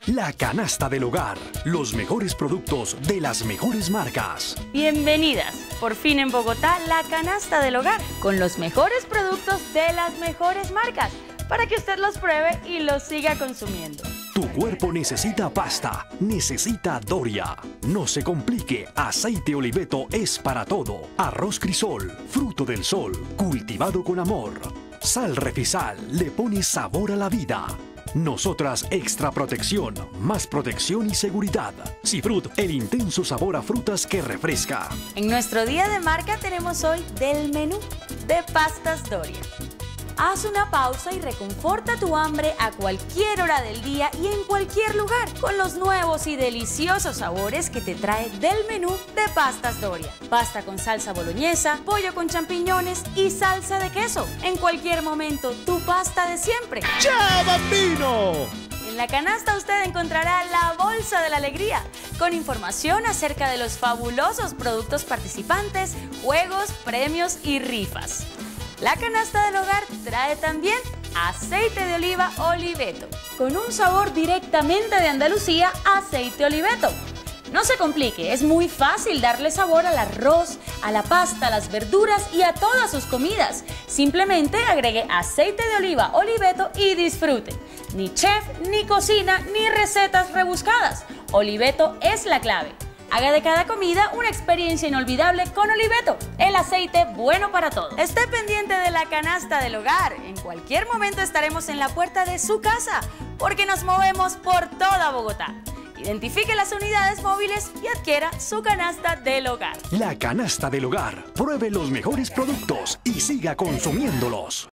La canasta del hogar. Los mejores productos de las mejores marcas. Bienvenidas. Por fin en Bogotá, la canasta del hogar. Con los mejores productos de las mejores marcas. Para que usted los pruebe y los siga consumiendo. Tu cuerpo necesita pasta, necesita Doria. No se complique, aceite Oliveto es para todo. Arroz Crisol, fruto del sol, cultivado con amor. Sal Refisal le pone sabor a la vida. Nosotras Extra Protección, más protección y seguridad. Cifrut, el intenso sabor a frutas que refresca. En nuestro día de marca tenemos hoy del menú de pastas Doria. Haz una pausa y reconforta tu hambre a cualquier hora del día y en cualquier lugar con los nuevos y deliciosos sabores que te trae del menú de pastas Doria. Pasta con salsa boloñesa, pollo con champiñones y salsa de queso. En cualquier momento, tu pasta de siempre. ¡Chao, bambino! En la canasta usted encontrará la bolsa de la alegría, con información acerca de los fabulosos productos participantes, juegos, premios y rifas. La canasta del hogar trae también aceite de oliva Oliveto, con un sabor directamente de Andalucía, aceite Oliveto. No se complique, es muy fácil darle sabor al arroz, a la pasta, a las verduras y a todas sus comidas. Simplemente agregue aceite de oliva Oliveto y disfrute. Ni chef, ni cocina, ni recetas rebuscadas. Oliveto es la clave. Haga de cada comida una experiencia inolvidable con Oliveto, el aceite bueno para todo. Esté pendiente de la canasta del hogar. En cualquier momento estaremos en la puerta de su casa, porque nos movemos por toda Bogotá. Identifique las unidades móviles y adquiera su canasta del hogar. La canasta del hogar. Pruebe los mejores productos y siga consumiéndolos.